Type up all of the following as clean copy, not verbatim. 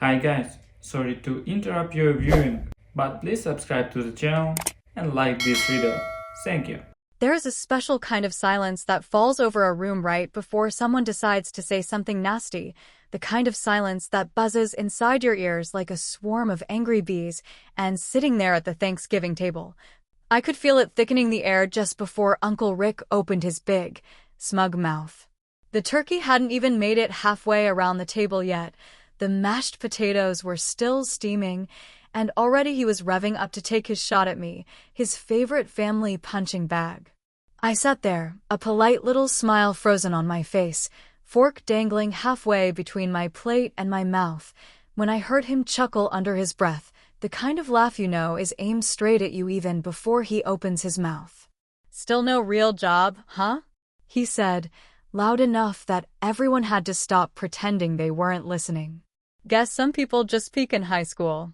Hi guys, sorry to interrupt your viewing, but please subscribe to the channel and like this video. Thank you. There is a special kind of silence that falls over a room right before someone decides to say something nasty, the kind of silence that buzzes inside your ears like a swarm of angry bees and sitting there at the Thanksgiving table. I could feel it thickening the air just before Uncle Rick opened his big, smug mouth. The turkey hadn't even made it halfway around the table yet. The mashed potatoes were still steaming, and already he was revving up to take his shot at me, his favorite family punching bag. I sat there, a polite little smile frozen on my face, fork dangling halfway between my plate and my mouth, when I heard him chuckle under his breath, the kind of laugh you know is aimed straight at you even before he opens his mouth. "Still no real job, huh?" he said, loud enough that everyone had to stop pretending they weren't listening. "Guess some people just peak in high school."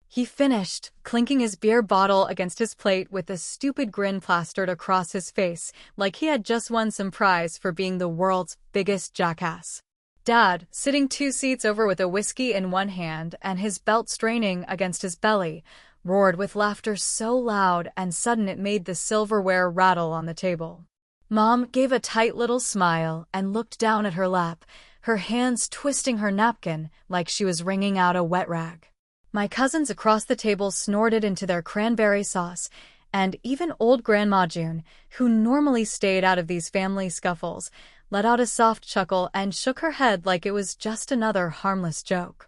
He finished, clinking his beer bottle against his plate with a stupid grin plastered across his face, like he had just won some prize for being the world's biggest jackass. Dad, sitting 2 seats over with a whiskey in one hand and his belt straining against his belly, roared with laughter so loud and sudden it made the silverware rattle on the table. Mom gave a tight little smile and looked down at her lap, her hands twisting her napkin like she was wringing out a wet rag. My cousins across the table snorted into their cranberry sauce, and even old Grandma June, who normally stayed out of these family scuffles, let out a soft chuckle and shook her head like it was just another harmless joke.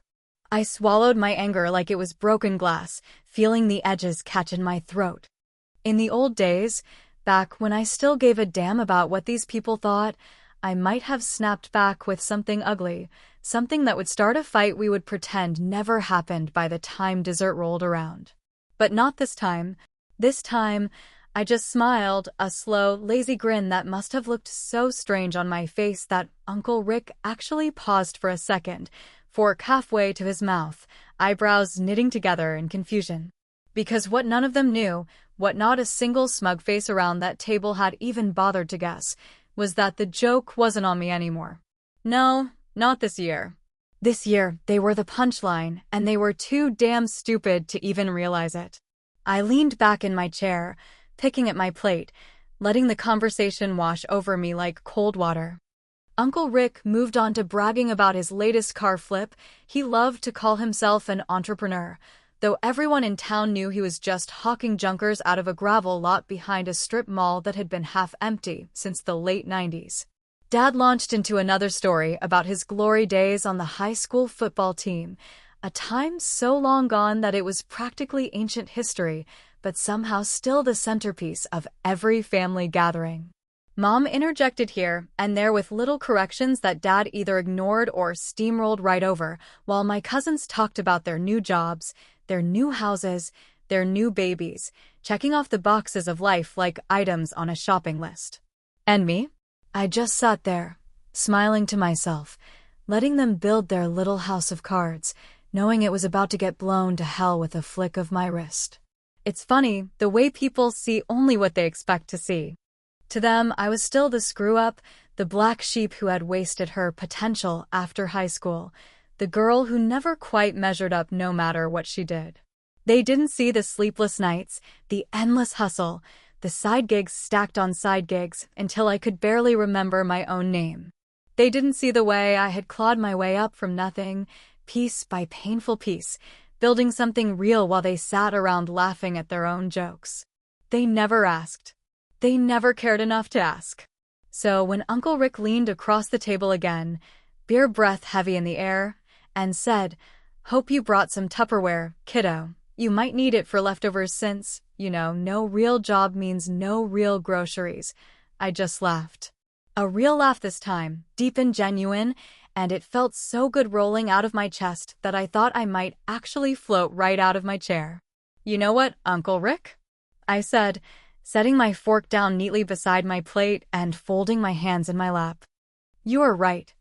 I swallowed my anger like it was broken glass, feeling the edges catch in my throat. In the old days, back when I still gave a damn about what these people thought, I might have snapped back with something ugly, something that would start a fight we would pretend never happened by the time dessert rolled around. But not this time. This time, I just smiled, a slow, lazy grin that must have looked so strange on my face that Uncle Rick actually paused for a second, fork halfway to his mouth, eyebrows knitting together in confusion. Because what none of them knew, what not a single smug face around that table had even bothered to guess, was that the joke wasn't on me anymore. No, not this year. This year, they were the punchline, and they were too damn stupid to even realize it. I leaned back in my chair, picking at my plate, letting the conversation wash over me like cold water. Uncle Rick moved on to bragging about his latest car flip. He loved to call himself an entrepreneur, though everyone in town knew he was just hawking junkers out of a gravel lot behind a strip mall that had been half empty since the late 90s. Dad launched into another story about his glory days on the high school football team, a time so long gone that it was practically ancient history, but somehow still the centerpiece of every family gathering. Mom interjected here and there with little corrections that Dad either ignored or steamrolled right over, while my cousins talked about their new jobs, their new houses, their new babies, checking off the boxes of life like items on a shopping list. And me? I just sat there, smiling to myself, letting them build their little house of cards, knowing it was about to get blown to hell with a flick of my wrist. It's funny, the way people see only what they expect to see. To them, I was still the screw-up, the black sheep who had wasted her potential after high school, the girl who never quite measured up no matter what she did. They didn't see the sleepless nights, the endless hustle, the side gigs stacked on side gigs until I could barely remember my own name. They didn't see the way I had clawed my way up from nothing, piece by painful piece, building something real while they sat around laughing at their own jokes. They never asked. They never cared enough to ask. So when Uncle Rick leaned across the table again, beer breath heavy in the air, and said, "Hope you brought some Tupperware, kiddo. You might need it for leftovers since, you know, no real job means no real groceries," I just laughed. A real laugh this time, deep and genuine, and it felt so good rolling out of my chest that I thought I might actually float right out of my chair. "You know what, Uncle Rick?" I said, setting my fork down neatly beside my plate and folding my hands in my lap. "You are right.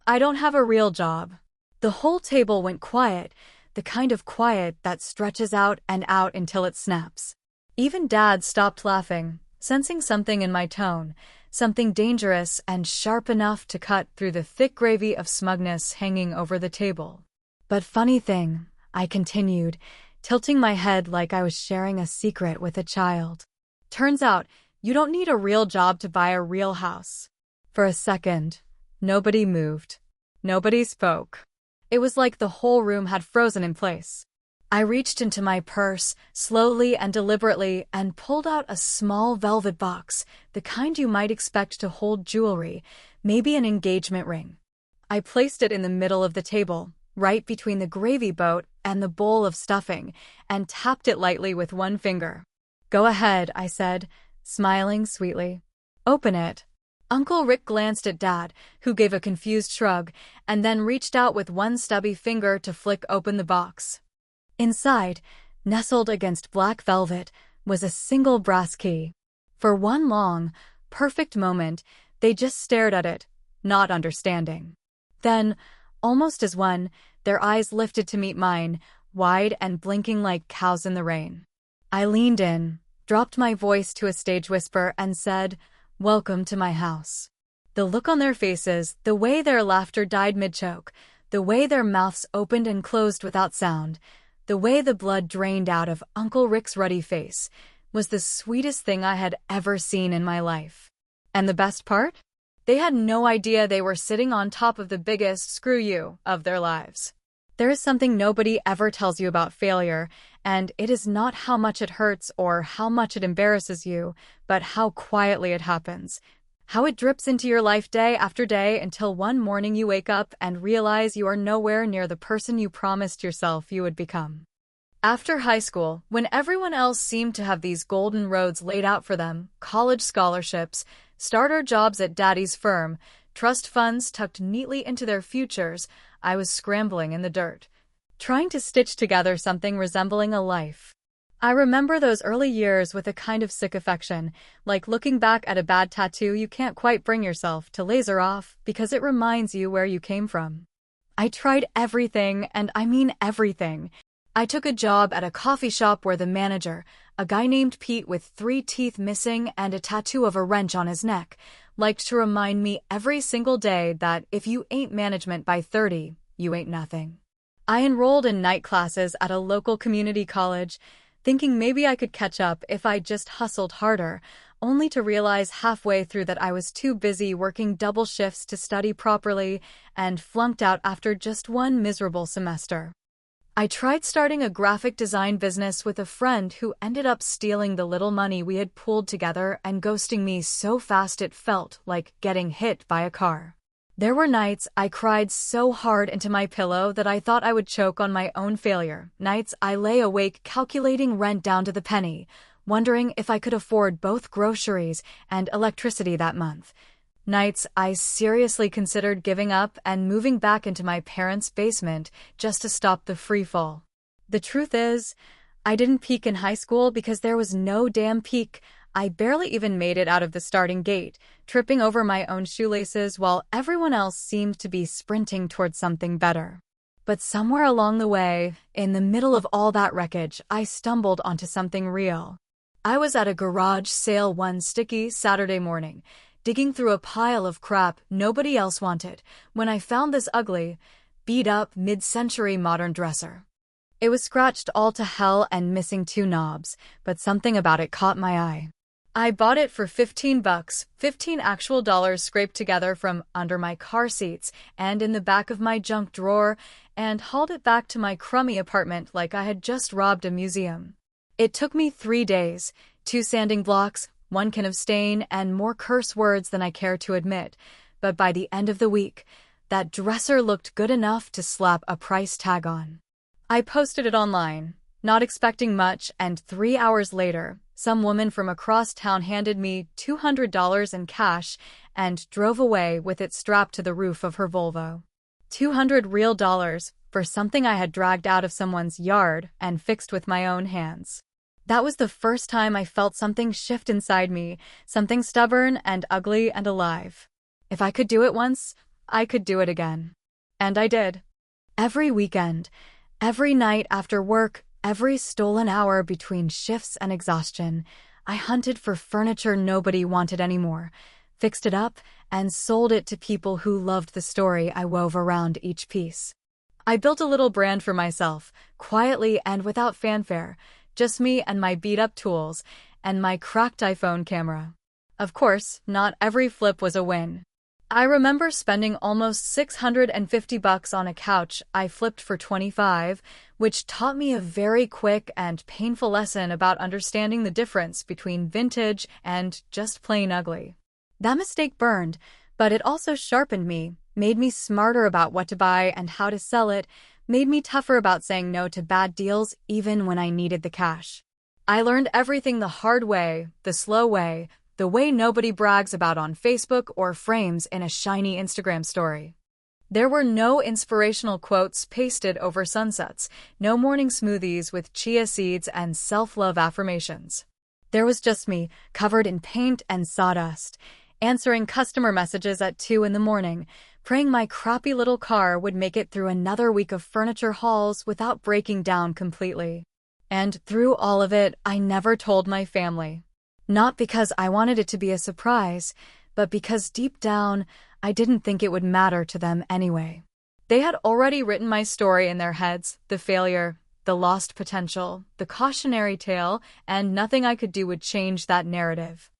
I don't have a real job." The whole table went quiet, the kind of quiet that stretches out and out until it snaps. Even Dad stopped laughing, sensing something in my tone, something dangerous and sharp enough to cut through the thick gravy of smugness hanging over the table. But funny thing, I continued, tilting my head like I was sharing a secret with a child. Turns out, you don't need a real job to buy a real house. For a second, nobody moved. Nobody spoke. It was like the whole room had frozen in place. I reached into my purse, slowly and deliberately, and pulled out a small velvet box, the kind you might expect to hold jewelry, maybe an engagement ring. I placed it in the middle of the table, right between the gravy boat and the bowl of stuffing, and tapped it lightly with one finger. "Go ahead," I said, smiling sweetly. "Open it." Uncle Rick glanced at Dad, who gave a confused shrug, and then reached out with one stubby finger to flick open the box. Inside, nestled against black velvet, was a single brass key. For one long, perfect moment, they just stared at it, not understanding. Then, almost as one, their eyes lifted to meet mine, wide and blinking like cows in the rain. I leaned in, dropped my voice to a stage whisper, and said, "Welcome to my house." The look on their faces, the way their laughter died mid-choke, the way their mouths opened and closed without sound, the way the blood drained out of Uncle Rick's ruddy face, was the sweetest thing I had ever seen in my life. And the best part? They had no idea they were sitting on top of the biggest "screw you" of their lives. There is something nobody ever tells you about failure, and it is not how much it hurts or how much it embarrasses you, but how quietly it happens. How it drips into your life day after day until one morning you wake up and realize you are nowhere near the person you promised yourself you would become. After high school, when everyone else seemed to have these golden roads laid out for them, college scholarships, starter jobs at daddy's firm, trust funds tucked neatly into their futures, I was scrambling in the dirt, trying to stitch together something resembling a life. I remember those early years with a kind of sick affection, like looking back at a bad tattoo you can't quite bring yourself to laser off because it reminds you where you came from. I tried everything, and I mean everything. I took a job at a coffee shop where the manager, a guy named Pete with 3 teeth missing and a tattoo of a wrench on his neck, liked to remind me every single day that if you ain't management by 30, you ain't nothing. I enrolled in night classes at a local community college, thinking maybe I could catch up if I just hustled harder, only to realize halfway through that I was too busy working double shifts to study properly and flunked out after just one miserable semester. I tried starting a graphic design business with a friend who ended up stealing the little money we had pooled together and ghosting me so fast it felt like getting hit by a car. There were nights I cried so hard into my pillow that I thought I would choke on my own failure. Nights I lay awake calculating rent down to the penny, wondering if I could afford both groceries and electricity that month. Nights I seriously considered giving up and moving back into my parents' basement just to stop the free fall. The truth is, I didn't peak in high school because there was no damn peak. I barely even made it out of the starting gate, tripping over my own shoelaces while everyone else seemed to be sprinting towards something better. But somewhere along the way, in the middle of all that wreckage, I stumbled onto something real. I was at a garage sale one sticky Saturday morning, digging through a pile of crap nobody else wanted, when I found this ugly, beat-up mid-century modern dresser. It was scratched all to hell and missing 2 knobs, but something about it caught my eye. I bought it for $15, 15 actual dollars scraped together from under my car seats and in the back of my junk drawer, and hauled it back to my crummy apartment like I had just robbed a museum. It took me 3 days, 2 sanding blocks, 1 can of stain, and more curse words than I care to admit, but by the end of the week, that dresser looked good enough to slap a price tag on. I posted it online, not expecting much, and 3 hours later, some woman from across town handed me $200 in cash and drove away with it strapped to the roof of her Volvo. $200 real dollars for something I had dragged out of someone's yard and fixed with my own hands. That was the first time I felt something shift inside me, something stubborn and ugly and alive. If I could do it once, I could do it again. And I did. Every weekend, every night after work, every stolen hour between shifts and exhaustion, I hunted for furniture nobody wanted anymore, fixed it up, and sold it to people who loved the story I wove around each piece. I built a little brand for myself, quietly and without fanfare, just me and my beat-up tools, and my cracked iPhone camera. Of course, not every flip was a win. I remember spending almost $650 on a couch I flipped for 25, which taught me a very quick and painful lesson about understanding the difference between vintage and just plain ugly. That mistake burned, but it also sharpened me, made me smarter about what to buy and how to sell it, made me tougher about saying no to bad deals even when I needed the cash. I learned everything the hard way, the slow way, the way nobody brags about on Facebook or frames in a shiny Instagram story. There were no inspirational quotes pasted over sunsets, no morning smoothies with chia seeds and self-love affirmations. There was just me, covered in paint and sawdust, answering customer messages at 2 in the morning, praying my crappy little car would make it through another week of furniture hauls without breaking down completely. And through all of it, I never told my family. Not because I wanted it to be a surprise, but because deep down, I didn't think it would matter to them anyway. They had already written my story in their heads, the failure, the lost potential, the cautionary tale, and nothing I could do would change that narrative.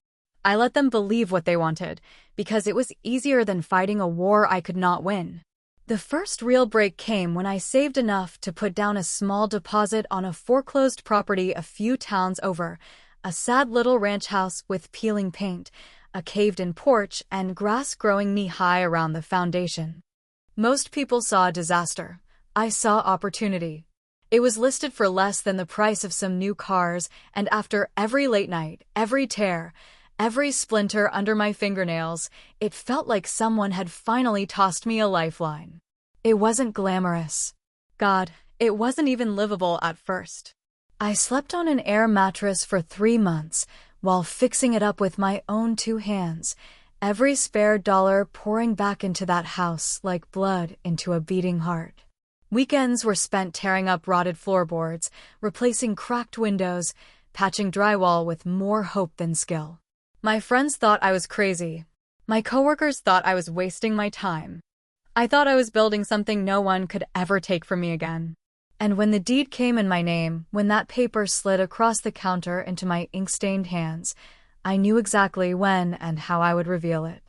I let them believe what they wanted, because it was easier than fighting a war I could not win. The first real break came when I saved enough to put down a small deposit on a foreclosed property a few towns over, a sad little ranch house with peeling paint, a caved-in porch, and grass growing knee-high around the foundation. Most people saw disaster. I saw opportunity. It was listed for less than the price of some new cars, and after every late night, every tear, every splinter under my fingernails, it felt like someone had finally tossed me a lifeline. It wasn't glamorous. God, it wasn't even livable at first. I slept on an air mattress for 3 months while fixing it up with my own 2 hands, every spare dollar pouring back into that house like blood into a beating heart. Weekends were spent tearing up rotted floorboards, replacing cracked windows, patching drywall with more hope than skill. My friends thought I was crazy. My coworkers thought I was wasting my time. I thought I was building something no one could ever take from me again. And when the deed came in my name, when that paper slid across the counter into my ink-stained hands, I knew exactly when and how I would reveal it.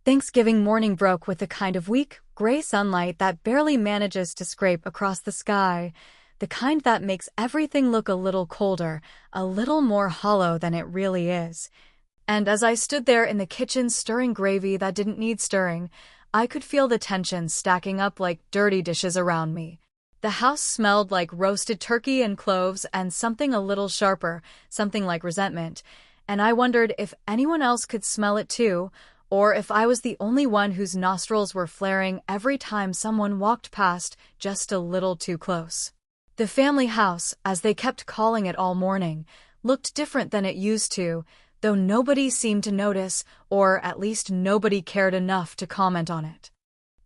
Thanksgiving morning broke with the kind of weak, gray sunlight that barely manages to scrape across the sky, the kind that makes everything look a little colder, a little more hollow than it really is. And as I stood there in the kitchen stirring gravy that didn't need stirring, I could feel the tension stacking up like dirty dishes around me. The house smelled like roasted turkey and cloves and something a little sharper, something like resentment, and I wondered if anyone else could smell it too, or if I was the only one whose nostrils were flaring every time someone walked past just a little too close. The family house, as they kept calling it all morning, looked different than it used to, though nobody seemed to notice, or at least nobody cared enough to comment on it.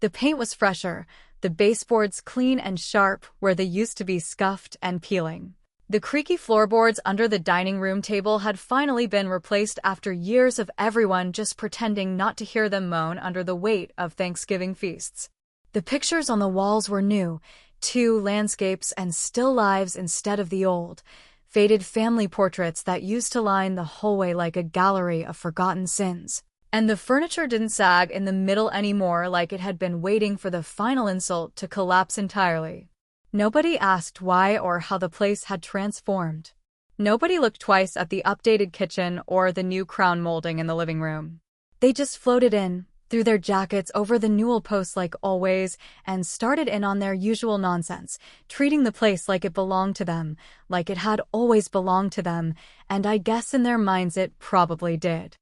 The paint was fresher, the baseboards clean and sharp where they used to be scuffed and peeling. The creaky floorboards under the dining room table had finally been replaced after years of everyone just pretending not to hear them moan under the weight of Thanksgiving feasts. The pictures on the walls were new, 2 landscapes and still lives instead of the old, faded family portraits that used to line the hallway like a gallery of forgotten sins. And the furniture didn't sag in the middle anymore like it had been waiting for the final insult to collapse entirely. Nobody asked why or how the place had transformed. Nobody looked twice at the updated kitchen or the new crown molding in the living room. They just floated in, threw their jackets over the newel posts like always, and started in on their usual nonsense, treating the place like it belonged to them, like it had always belonged to them, and I guess in their minds it probably did.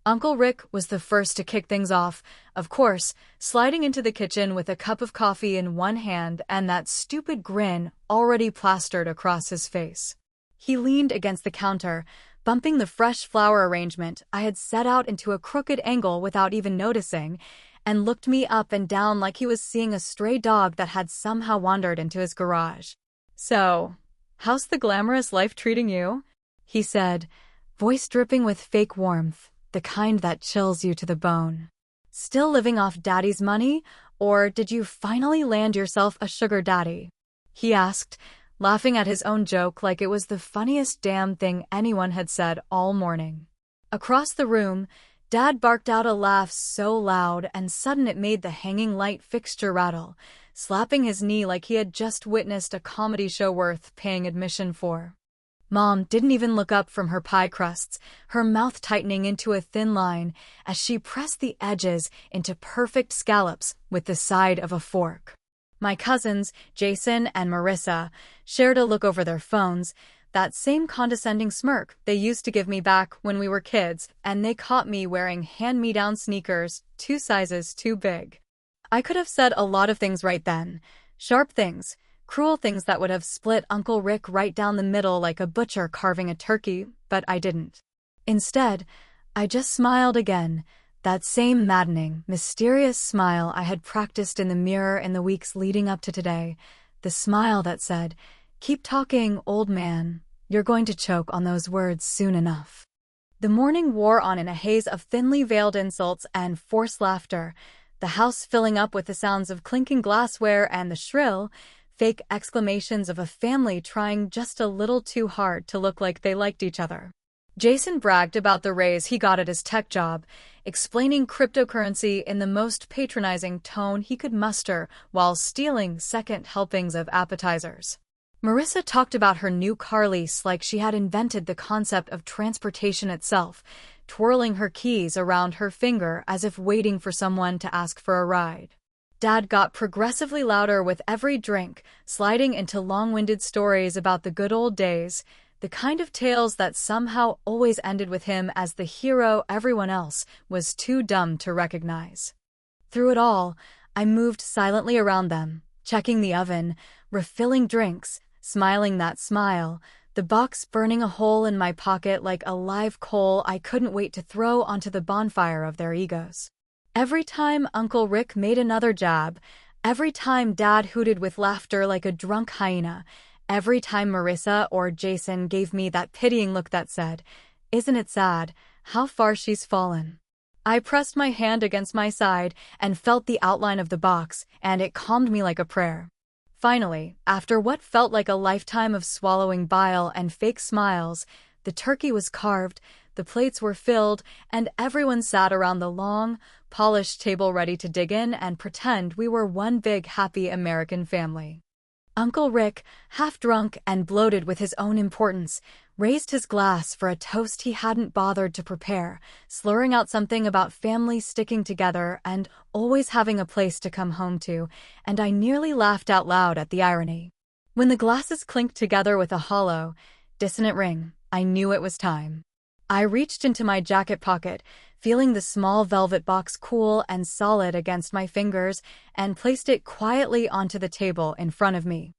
Uncle Rick was the first to kick things off, of course, sliding into the kitchen with a cup of coffee in one hand and that stupid grin already plastered across his face. He leaned against the counter, bumping the fresh flower arrangement I had set out into a crooked angle without even noticing, and looked me up and down like he was seeing a stray dog that had somehow wandered into his garage. "So, how's the glamorous life treating you?" he said, voice dripping with fake warmth, the kind that chills you to the bone. Still living off daddy's money? Or did you finally land yourself a sugar daddy? He asked, laughing at his own joke like it was the funniest damn thing anyone had said all morning. Across the room, Dad barked out a laugh so loud and sudden it made the hanging light fixture rattle, slapping his knee like he had just witnessed a comedy show worth paying admission for. Mom didn't even look up from her pie crusts, her mouth tightening into a thin line as she pressed the edges into perfect scallops with the side of a fork. My cousins, Jason and Marissa, shared a look over their phones, that same condescending smirk they used to give me back when we were kids, and they caught me wearing hand-me-down sneakers 2 sizes too big. I could have said a lot of things right then. Sharp things, cruel things that would have split Uncle Rick right down the middle like a butcher carving a turkey, but I didn't. Instead, I just smiled again, that same maddening, mysterious smile I had practiced in the mirror in the weeks leading up to today, the smile that said, "Keep talking, old man. You're going to choke on those words soon enough." The morning wore on in a haze of thinly veiled insults and forced laughter, the house filling up with the sounds of clinking glassware and the shrill, fake exclamations of a family trying just a little too hard to look like they liked each other. Jason bragged about the raise he got at his tech job, explaining cryptocurrency in the most patronizing tone he could muster while stealing second helpings of appetizers. Marissa talked about her new car lease like she had invented the concept of transportation itself, twirling her keys around her finger as if waiting for someone to ask for a ride. Dad got progressively louder with every drink, sliding into long-winded stories about the good old days, the kind of tales that somehow always ended with him as the hero everyone else was too dumb to recognize. Through it all, I moved silently around them, checking the oven, refilling drinks, smiling that smile, the box burning a hole in my pocket like a live coal I couldn't wait to throw onto the bonfire of their egos. Every time Uncle Rick made another jab, every time Dad hooted with laughter like a drunk hyena, every time Marissa or Jason gave me that pitying look that said, "Isn't it sad how far she's fallen?" I pressed my hand against my side and felt the outline of the box, and it calmed me like a prayer. Finally, after what felt like a lifetime of swallowing bile and fake smiles, the turkey was carved, the plates were filled, and everyone sat around the long, polished table ready to dig in and pretend we were one big happy American family. Uncle Rick, half drunk and bloated with his own importance, raised his glass for a toast he hadn't bothered to prepare, slurring out something about family sticking together and always having a place to come home to, and I nearly laughed out loud at the irony. When the glasses clinked together with a hollow, dissonant ring, I knew it was time. I reached into my jacket pocket, feeling the small velvet box cool and solid against my fingers, and placed it quietly onto the table in front of me.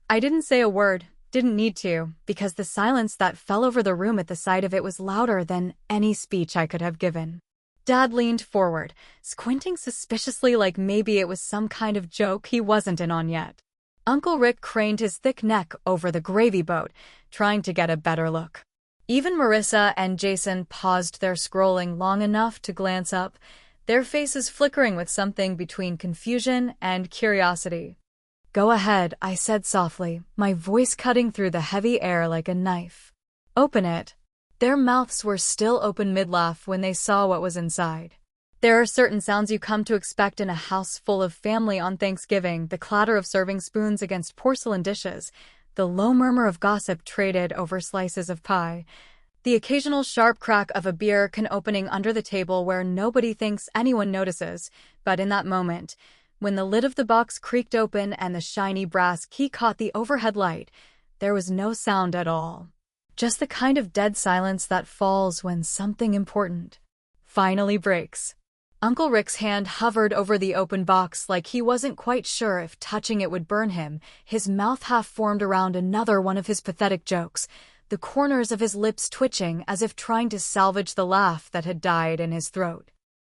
I didn't say a word, didn't need to, because the silence that fell over the room at the sight of it was louder than any speech I could have given. Dad leaned forward, squinting suspiciously like maybe it was some kind of joke he wasn't in on yet. Uncle Rick craned his thick neck over the gravy boat, trying to get a better look. Even Marissa and Jason paused their scrolling long enough to glance up, their faces flickering with something between confusion and curiosity. "Go ahead," I said softly, my voice cutting through the heavy air like a knife. "Open it." Their mouths were still open mid-laugh when they saw what was inside. There are certain sounds you come to expect in a house full of family on Thanksgiving, the clatter of serving spoons against porcelain dishes, the low murmur of gossip traded over slices of pie, the occasional sharp crack of a beer can opening under the table where nobody thinks anyone notices, but in that moment, when the lid of the box creaked open and the shiny brass key caught the overhead light, there was no sound at all. Just the kind of dead silence that falls when something important finally breaks. Uncle Rick's hand hovered over the open box like he wasn't quite sure if touching it would burn him, his mouth half formed around another one of his pathetic jokes, the corners of his lips twitching as if trying to salvage the laugh that had died in his throat.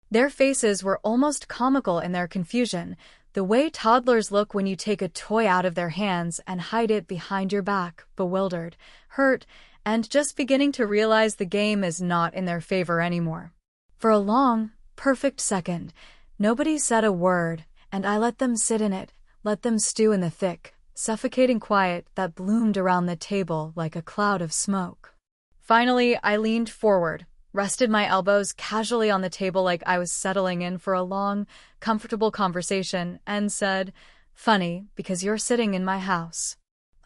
Their faces were almost comical in their confusion, the way toddlers look when you take a toy out of their hands and hide it behind your back, bewildered, hurt, and just beginning to realize the game is not in their favor anymore. For a long, perfect second. Nobody said a word, and I let them sit in it, let them stew in the thick, suffocating quiet that bloomed around the table like a cloud of smoke. Finally, I leaned forward, rested my elbows casually on the table like I was settling in for a long, comfortable conversation, and said, "Funny, because you're sitting in my house."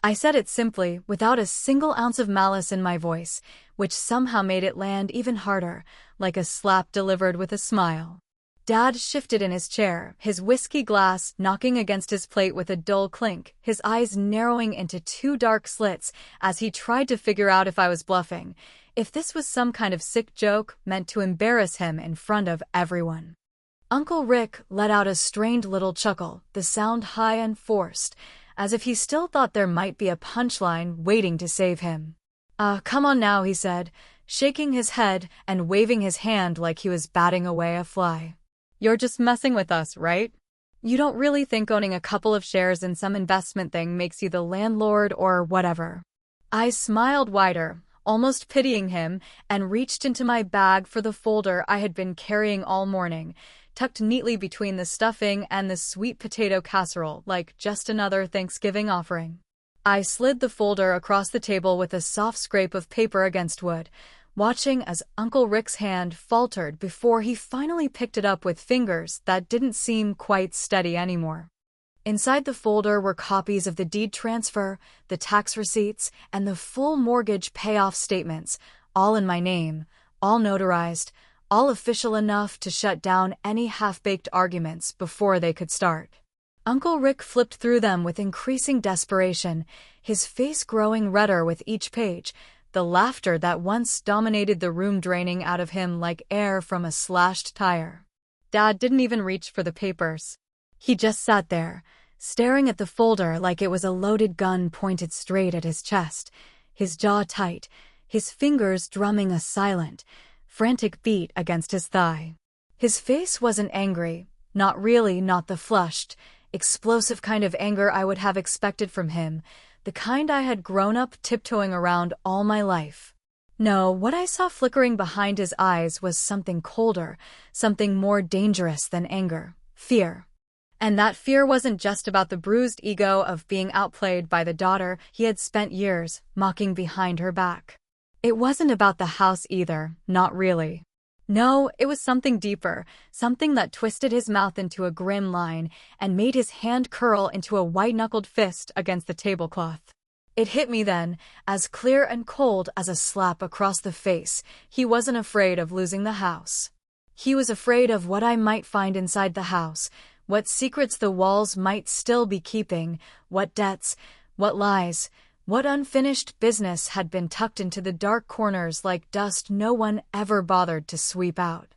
I said it simply, without a single ounce of malice in my voice, which somehow made it land even harder, like a slap delivered with a smile. Dad shifted in his chair, his whiskey glass knocking against his plate with a dull clink, his eyes narrowing into two dark slits as he tried to figure out if I was bluffing, if this was some kind of sick joke meant to embarrass him in front of everyone. Uncle Rick let out a strained little chuckle, the sound high and forced, as if he still thought there might be a punchline waiting to save him. Come on now," he said, shaking his head and waving his hand like he was batting away a fly. "You're just messing with us, right? You don't really think owning a couple of shares in some investment thing makes you the landlord or whatever." I smiled wider, almost pitying him, and reached into my bag for the folder I had been carrying all morning, tucked neatly between the stuffing and the sweet potato casserole like just another Thanksgiving offering. I slid the folder across the table with a soft scrape of paper against wood, watching as Uncle Rick's hand faltered before he finally picked it up with fingers that didn't seem quite steady anymore. Inside the folder were copies of the deed transfer, the tax receipts, and the full mortgage payoff statements, all in my name, all notarized, all official enough to shut down any half-baked arguments before they could start. Uncle Rick flipped through them with increasing desperation, his face growing redder with each page, the laughter that once dominated the room draining out of him like air from a slashed tire. Dad didn't even reach for the papers. He just sat there, staring at the folder like it was a loaded gun pointed straight at his chest, his jaw tight, his fingers drumming a silent, frantic beat against his thigh. His face wasn't angry, not really, not the flushed, explosive kind of anger I would have expected from him, the kind I had grown up tiptoeing around all my life. No, what I saw flickering behind his eyes was something colder, something more dangerous than anger, fear. And that fear wasn't just about the bruised ego of being outplayed by the daughter he had spent years mocking behind her back. It wasn't about the house either, not really. No, it was something deeper, something that twisted his mouth into a grim line and made his hand curl into a white-knuckled fist against the tablecloth. It hit me then, as clear and cold as a slap across the face. He wasn't afraid of losing the house. He was afraid of what I might find inside the house, what secrets the walls might still be keeping, what debts, what lies, what unfinished business had been tucked into the dark corners like dust no one ever bothered to sweep out.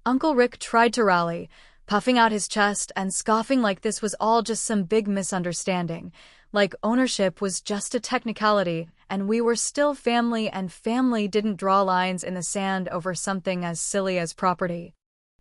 Uncle Rick tried to rally, puffing out his chest and scoffing like this was all just some big misunderstanding, like ownership was just a technicality and we were still family and family didn't draw lines in the sand over something as silly as property.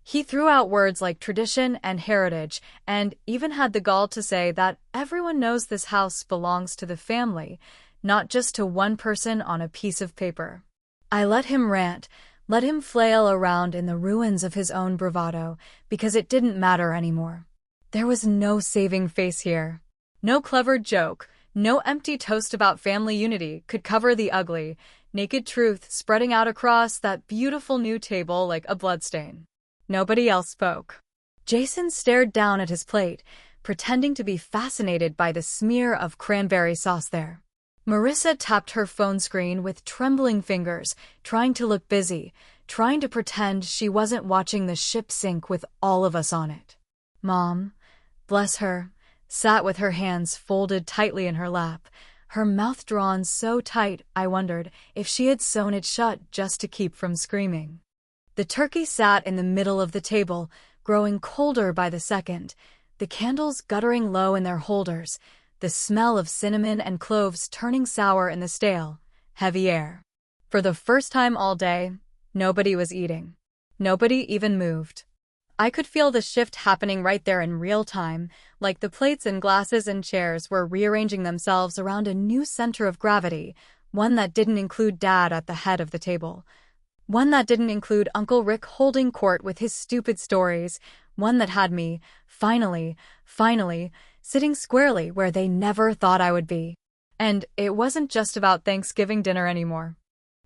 He threw out words like tradition and heritage, and even had the gall to say that everyone knows this house belongs to the family, not just to one person on a piece of paper. I let him rant, let him flail around in the ruins of his own bravado, because it didn't matter anymore. There was no saving face here. No clever joke, no empty toast about family unity could cover the ugly, naked truth spreading out across that beautiful new table like a bloodstain. Nobody else spoke. Jason stared down at his plate, pretending to be fascinated by the smear of cranberry sauce there. Marissa tapped her phone screen with trembling fingers, trying to look busy, trying to pretend she wasn't watching the ship sink with all of us on it. Mom, bless her, sat with her hands folded tightly in her lap, her mouth drawn so tight I wondered if she had sewn it shut just to keep from screaming. The turkey sat in the middle of the table, growing colder by the second, the candles guttering low in their holders, the smell of cinnamon and cloves turning sour in the stale, heavy air. For the first time all day, nobody was eating. Nobody even moved. I could feel the shift happening right there in real time, like the plates and glasses and chairs were rearranging themselves around a new center of gravity, one that didn't include Dad at the head of the table. One that didn't include Uncle Rick holding court with his stupid stories. One that had me, finally, sitting squarely where they never thought I would be. And it wasn't just about Thanksgiving dinner anymore.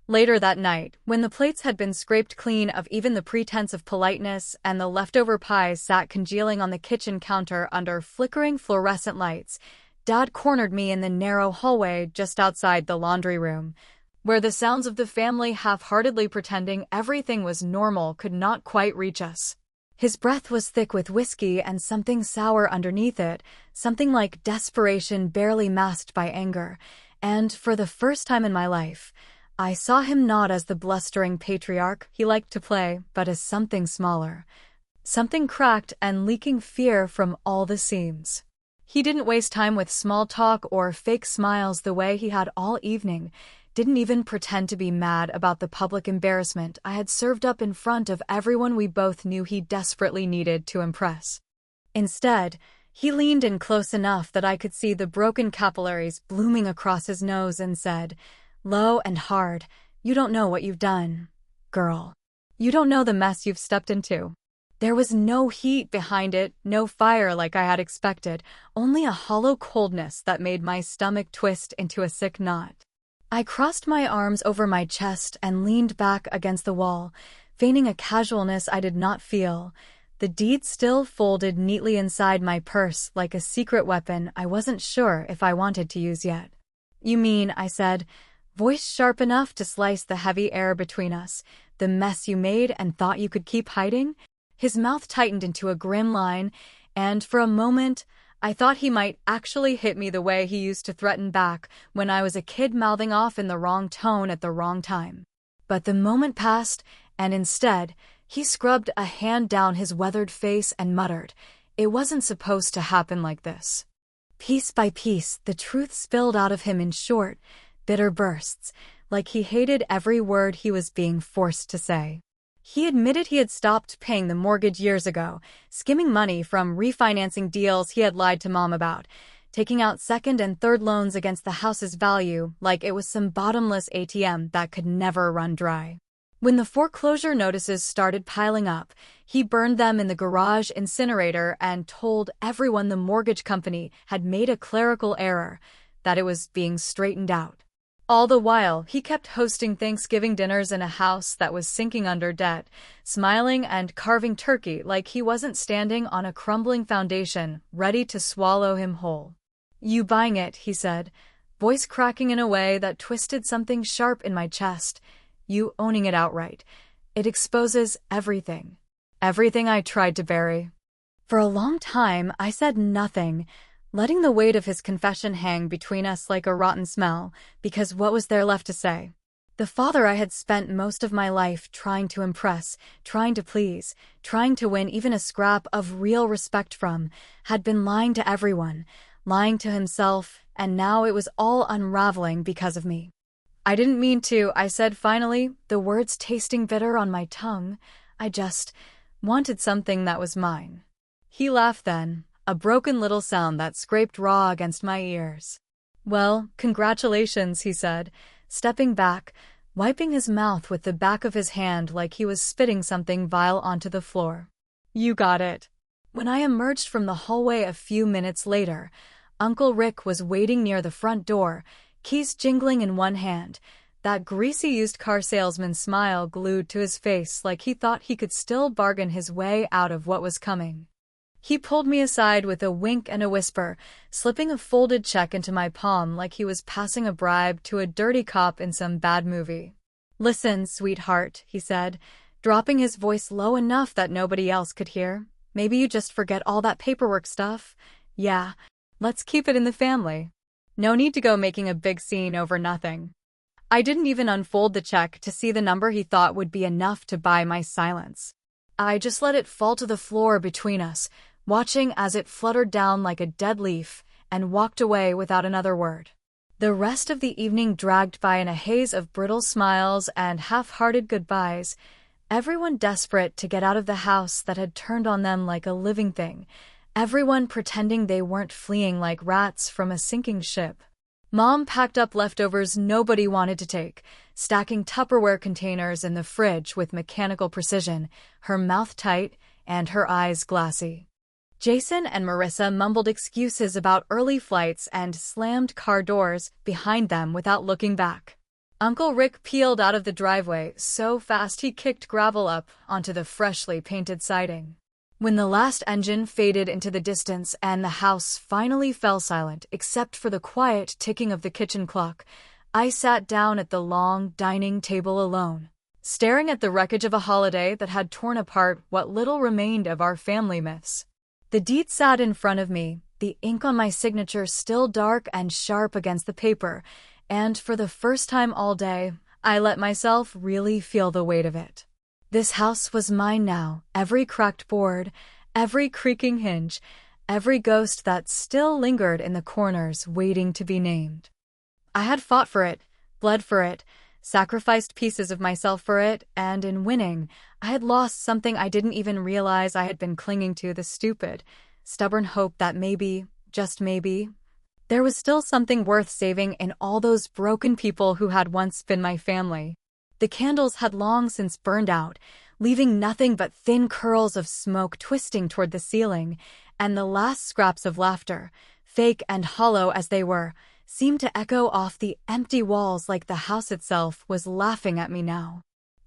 Later that night, when the plates had been scraped clean of even the pretense of politeness and the leftover pies sat congealing on the kitchen counter under flickering fluorescent lights, Dad cornered me in the narrow hallway just outside the laundry room, where the sounds of the family half-heartedly pretending everything was normal could not quite reach us. His breath was thick with whiskey and something sour underneath it, something like desperation barely masked by anger, and for the first time in my life, I saw him not as the blustering patriarch he liked to play, but as something smaller. Something cracked and leaking fear from all the seams. He didn't waste time with small talk or fake smiles the way he had all evening, didn't even pretend to be mad about the public embarrassment I had served up in front of everyone we both knew he desperately needed to impress. Instead, he leaned in close enough that I could see the broken capillaries blooming across his nose and said, low and hard, "You don't know what you've done, girl. You don't know the mess you've stepped into." There was no heat behind it, no fire like I had expected, only a hollow coldness that made my stomach twist into a sick knot. I crossed my arms over my chest and leaned back against the wall, feigning a casualness I did not feel, the deed still folded neatly inside my purse like a secret weapon I wasn't sure if I wanted to use yet. "You mean," I said, voice sharp enough to slice the heavy air between us, "the mess you made and thought you could keep hiding?" His mouth tightened into a grim line, and for a moment, I thought he might actually hit me the way he used to threaten back when I was a kid mouthing off in the wrong tone at the wrong time. But the moment passed, and instead, he scrubbed a hand down his weathered face and muttered, "It wasn't supposed to happen like this." Piece by piece, the truth spilled out of him in short, bitter bursts, like he hated every word he was being forced to say. He admitted he had stopped paying the mortgage years ago, skimming money from refinancing deals he had lied to Mom about, taking out second and third loans against the house's value like it was some bottomless ATM that could never run dry. When the foreclosure notices started piling up, he burned them in the garage incinerator and told everyone the mortgage company had made a clerical error, that it was being straightened out. All the while, he kept hosting Thanksgiving dinners in a house that was sinking under debt, smiling and carving turkey like he wasn't standing on a crumbling foundation, ready to swallow him whole. "You buying it," he said, voice cracking in a way that twisted something sharp in my chest. "You owning it outright. It exposes everything. Everything I tried to bury." For a long time, I said nothing, letting the weight of his confession hang between us like a rotten smell, because what was there left to say? The father I had spent most of my life trying to impress, trying to please, trying to win even a scrap of real respect from, had been lying to everyone, lying to himself, and now it was all unraveling because of me. "I didn't mean to," I said finally, the words tasting bitter on my tongue. "I just wanted something that was mine." He laughed then, a broken little sound that scraped raw against my ears. "Well, congratulations," he said, stepping back, wiping his mouth with the back of his hand like he was spitting something vile onto the floor. "You got it." When I emerged from the hallway a few minutes later, Uncle Rick was waiting near the front door, keys jingling in one hand, that greasy used car salesman's smile glued to his face like he thought he could still bargain his way out of what was coming. He pulled me aside with a wink and a whisper, slipping a folded check into my palm like he was passing a bribe to a dirty cop in some bad movie. "Listen, sweetheart," he said, dropping his voice low enough that nobody else could hear. "Maybe you just forget all that paperwork stuff. Yeah, let's keep it in the family. No need to go making a big scene over nothing." I didn't even unfold the check to see the number he thought would be enough to buy my silence. I just let it fall to the floor between us, watching as it fluttered down like a dead leaf, and walked away without another word. The rest of the evening dragged by in a haze of brittle smiles and half-hearted goodbyes, everyone desperate to get out of the house that had turned on them like a living thing, everyone pretending they weren't fleeing like rats from a sinking ship. Mom packed up leftovers nobody wanted to take, stacking Tupperware containers in the fridge with mechanical precision, her mouth tight and her eyes glassy. Jason and Marissa mumbled excuses about early flights and slammed car doors behind them without looking back. Uncle Rick peeled out of the driveway so fast he kicked gravel up onto the freshly painted siding. When the last engine faded into the distance and the house finally fell silent except for the quiet ticking of the kitchen clock, I sat down at the long dining table alone, staring at the wreckage of a holiday that had torn apart what little remained of our family myths. The deed sat in front of me, the ink on my signature still dark and sharp against the paper, and for the first time all day, I let myself really feel the weight of it. This house was mine now, every cracked board, every creaking hinge, every ghost that still lingered in the corners waiting to be named. I had fought for it, bled for it, sacrificed pieces of myself for it, and in winning, I had lost something I didn't even realize I had been clinging to, the stupid, stubborn hope that maybe, just maybe, there was still something worth saving in all those broken people who had once been my family. The candles had long since burned out, leaving nothing but thin curls of smoke twisting toward the ceiling, and the last scraps of laughter, fake and hollow as they were, seemed to echo off the empty walls like the house itself was laughing at me now.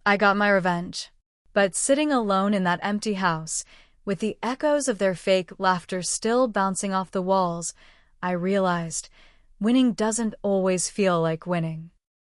I got my revenge. But sitting alone in that empty house, with the echoes of their fake laughter still bouncing off the walls, I realized winning doesn't always feel like winning.